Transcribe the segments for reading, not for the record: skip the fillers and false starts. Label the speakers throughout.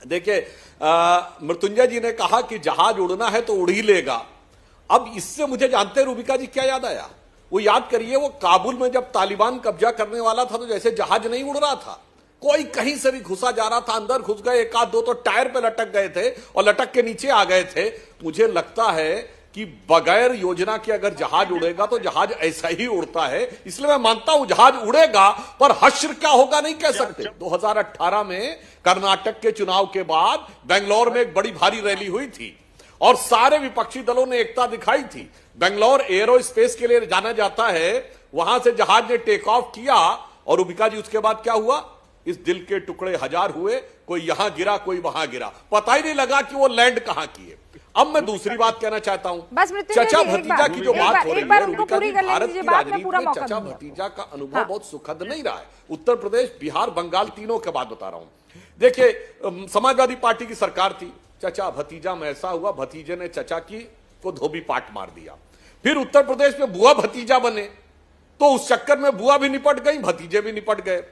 Speaker 1: देखिए, मृत्युंजय जी ने कहा कि जहाज उड़ना है तो उड़ ही लेगा। अब इससे मुझे जानते हैं रूबिका जी क्या याद आया? वो याद करिए, वो काबुल में जब तालिबान कब्जा करने वाला था तो जैसे जहाज नहीं उड़ रहा था, कोई कहीं से भी घुसा जा रहा था, अंदर घुस गए, एक आध दो तो टायर पे लटक गए थे और लटक के नीचे आ गए थे। मुझे लगता है कि बगैर योजना के अगर जहाज उड़ेगा तो जहाज ऐसा ही उड़ता है। इसलिए मैं मानता हूं जहाज उड़ेगा, पर हश्र क्या होगा नहीं कह सकते। 2018 में कर्नाटक के चुनाव के बाद बेंगलोर में एक बड़ी भारी रैली हुई थी और सारे विपक्षी दलों ने एकता दिखाई थी। बेंगलोर एरो स्पेस के लिए जाना जाता है, वहां से जहाज ने टेक ऑफ किया और रूबिका जी उसके बाद क्या हुआ? इस दिल के टुकड़े हजार हुए, कोई यहां गिरा कोई वहां गिरा, पता ही नहीं लगा कि वो लैंड कहां किए। अब मैं दूसरी बात कहना चाहता हूं, चचा भतीजा की जो बात हो रही है, रूबिका जी, भारत की राजनीति में चचा भतीजा का अनुभव बहुत सुखद नहीं रहा है। उत्तर प्रदेश, बिहार, बंगाल, तीनों के बाद बता रहा हूं। देखिए, समाजवादी पार्टी की सरकार थी, चचा भतीजा में ऐसा हुआ, भतीजे ने चचा की को धोबी पाट मार दिया। फिर उत्तर प्रदेश में बुआ भतीजा बने तो उस चक्कर में बुआ भी निपट गई, भतीजे भी निपट गए।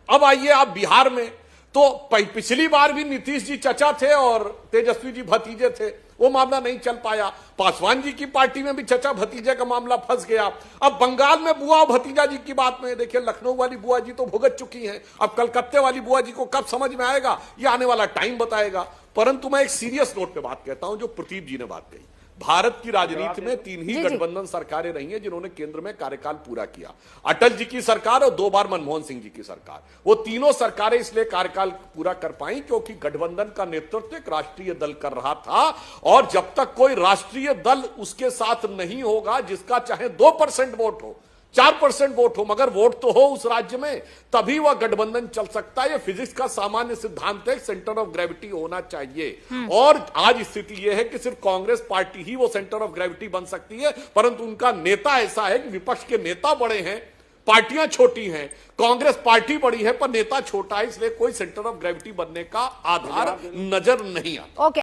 Speaker 1: अब आइए आप बिहार में, तो पिछली बार भी नीतीश जी चचा थे और तेजस्वी जी भतीजे थे, वो मामला नहीं चल पाया। पासवान जी की पार्टी में भी चचा भतीजे का मामला फंस गया। अब बंगाल में बुआ और भतीजा जी की बात में देखिए, लखनऊ वाली बुआ जी तो भुगत चुकी हैं, अब कलकत्ते वाली बुआ जी को कब समझ में आएगा ये आने वाला टाइम बताएगा। परंतु मैं एक सीरियस नोट पे बात कहता हूं, जो प्रदीप जी ने बात कही। भारत की राजनीति में 3 ही गठबंधन सरकारें रही हैं जिन्होंने केंद्र में कार्यकाल पूरा किया, अटल जी की सरकार और 2 बार मनमोहन सिंह जी की सरकार। वो तीनों सरकारें इसलिए कार्यकाल पूरा कर पाई क्योंकि गठबंधन का नेतृत्व एक राष्ट्रीय दल कर रहा था, और जब तक कोई राष्ट्रीय दल उसके साथ नहीं होगा, जिसका चाहे 2% वोट हो, 4% वोट हो, मगर वोट तो हो उस राज्य में, तभी वह गठबंधन चल सकता है। ये फिजिक्स का सामान्य सिद्धांत है, सेंटर ऑफ ग्रेविटी होना चाहिए। और आज स्थिति यह है कि सिर्फ कांग्रेस पार्टी ही वो सेंटर ऑफ ग्रेविटी बन सकती है, परंतु उनका नेता ऐसा है कि विपक्ष के नेता बड़े हैं, पार्टियां छोटी हैं। कांग्रेस पार्टी बड़ी है पर नेता छोटा है, इसलिए कोई सेंटर ऑफ ग्रेविटी बनने का आधार नजर नहीं आता।